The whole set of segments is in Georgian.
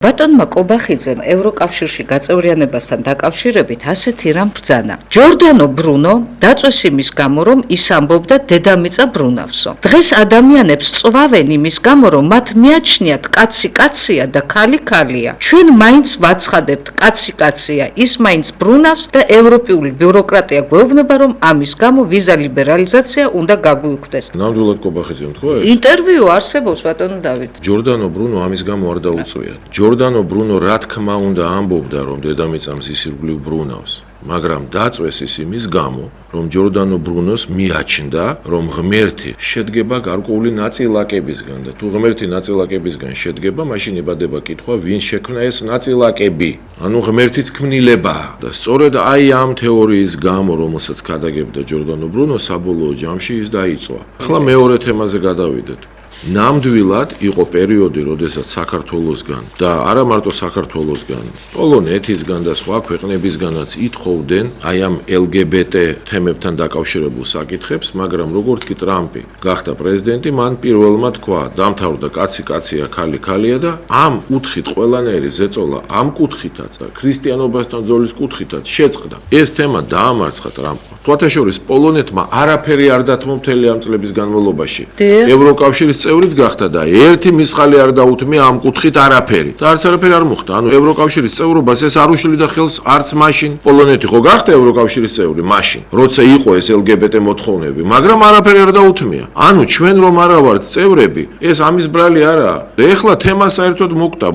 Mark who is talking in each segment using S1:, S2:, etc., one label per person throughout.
S1: ბატონმა კობახიძემ ევროკავშირში გაწევრიანებასთან დაკავშირებით ასეთი რამ ბრძანა. ჯორდანო ბრუნო დაწვეს იმის გამო, რომ ის ამბობდა დედამიწა ბრუნავსო. დღეს ადამიანებს წვავენ იმის გამო, რომ მათ მიაჩნიათ კაცი კაცია და ქალი ქალია. ჩვენ მაინც ვაცხადებთ კაცი კაცია, ის მაინც ბრუნავს და ევროპული ბიუროკრატია გვეუბნება, რომ ამის გამო ვიზა ლიბერალიზაცია უნდა გაგვიუქმდეს.
S2: ნამდვილად კობახიძემ თქვა ეს?
S1: ინტერვიუ არსებობს ბატონო დავით.
S2: ჯორდანო ბრუნო ამის გამო არ დაუწვიათ. ჯორდანო ბრუნო რა თქმა უნდა ამბობდა, რომ დედამიწა მზის ირგვლივ ბრუნავს, მაგრამ დაწვეს ის იმის გამო, რომ ჯორდანო ბრუნოს მიაჩნდა, რომ ღმერთი შედგება გარკვეული ნაწილაკებისგან და თუ ღმერთი ნაწილაკებისგან შედგება, მაშინ იბადება კითხვა, ვინ შექმნა ეს ნაწილაკები? ანუ ღმერთიც ქმნილებაა და სწორედ აი ამ თეორიის გამო, რომელსაც ქადაგებდა ჯორდანო ბრუნო, საბოლოო ჯამში ის დაიწვა. ახლა მეორე თემაზე გადავიდეთ. ნამდვილად იყო პერიოდი, როდესაც საქართველოსგან და არა მარტო საქართველოსგან, პოლონეთისგან და სხვა ქვეყნებისგანაც ითხოვდნენ აი ამ LGBT თემებთან დაკავშირებულ საკითხებს, მაგრამ როგორც კი ტრამპი გახდა პრეზიდენტი, მან პირველმა თქვა, დამთავრდა კაცი კაცია, ქალი ქალია და ამ კუთხით ყველანაირი ზეწოლა, ამ კუთხითაც და ქრისტიანობასთან ძოლის კუთხითაც შეწყდა. ეს თემა დაამარცხა ტრამპმა. სხვათაშორის პოლონეთმა არაფერი არ დათმო მთელი ამ წლების განმავლობაში. ევროკავშირის წევრიც გახდა და ერთი მისხალი არ დაუთმია ამ კუთხით არაფერი. და არც არაფერი არ მოხდა. ანუ ევროკავშირის წევრობას ეს არ უშლიდა ხელს არც მაშინ. პოლონეთი ხო გახდა ევროკავშირის წევრი მაშინ, როცა იყო ეს LGBT მოთხოვნები, მაგრამ არაფერი არ დაუთმია. ანუ ჩვენ რომ არა ვართ წევრები, ეს ამის ბრალი არაა. და ეხლა თემა საერთოდ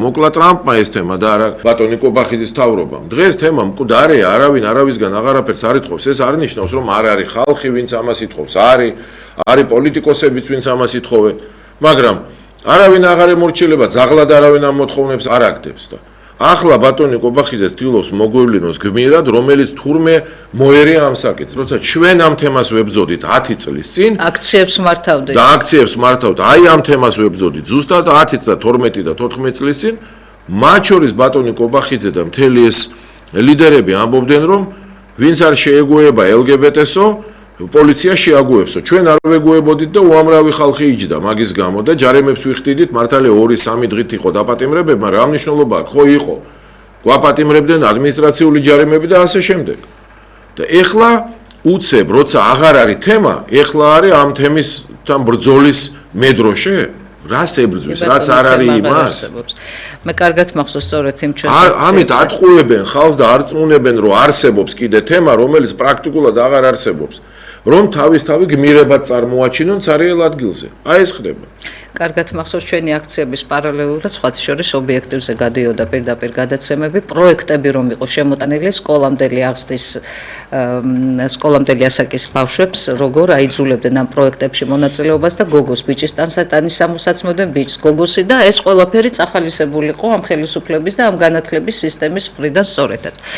S2: მოკლა ტრამპმა ეს თემა და არა ბატონი კობახიძის თავრობამ. დღეს თემა მკვდარია, არავინ არავისგან აღარაფერს არ ითხოვს. ეს არ ნიშნავს, რომ არ არის ხალხი, ვინც ამას ითხოვს. არის პოლიტიკოსებიც, ვინც ამას ითხოვენ. მაგრამ არავინ აღარ ემორჩილება, ზაღლად არავინ ამ მოთხოვნებს არ აგდებს და ახლა ბატონი კობახიძე ცდილობს მოგვევლინოს გმირად, რომელიც თურმე მოერია ამ საკითხს, როცა ჩვენ ამ თემას ვებზოდით 10 წლის წინ,
S1: აქციებს მართავდით.
S2: და აქციებს მართავთ აი ამ თემას ვებზოდით ზუსტად 10 და 12 და 14 წლის წინ, მათ შორის ბატონი კობახიძე და მთელი ეს ლიდერები ამბობდნენ, რომ ვინც არ შეეგუება LGBT-სო, პოლიცია შეაგუებსო. ჩვენ არ ვეგუებოდით და უამრავი ხალხი იჯდა მაგის გამო და ჯარემებს ვიხდიდით, მართალია 2-3 დღით იყო დაპატიმრებები, მაგრამ რა მნიშვნელობა აქვს? ხო იყო. გვაპატიმრებდნენ ადმინისტრაციული ჯარემები და ასე შემდეგ. და ეხლა უცებ, როცა აღარ არის თემა, ეხლა არის ამ თემისთან ბრძოლის მედროშე? რას ებრძვის, რაც არ არის იმას?
S1: მე კარგად მახსოვს სწორედ იმ ჩვენს
S2: ამით ატყუებენ ხალხს და არ წმუნებენ, რომ არსებობს კიდე თემა, რომელიც პრაქტიკულად აღარ არსებობს. რომ თავისთავი გმირებად წარმოაჩინონ ცარიელ ადგილზე. აი ეს ხდება.
S1: კარგად მახსოვს ჩვენი აქციების პარალელურად სხვათა შორის ობიექტივზე გადიოდა პირდაპირ გადაცემები, პროექტები რომ იყო შემოტანილი სკოლამდელი ასაკის ბავშვებს, როგორ აიძულებდნენ ამ პროექტებში მონაწილეობას და გოგოს ბიჭის ტანსატანის ამოსაცმოდნენ ბიჭს გოგოსი და ეს ყველაფერი წახალისებული იყო ამ ხელისუფლების და ამ განათლების სისტემის მხრიდან სწორედაც.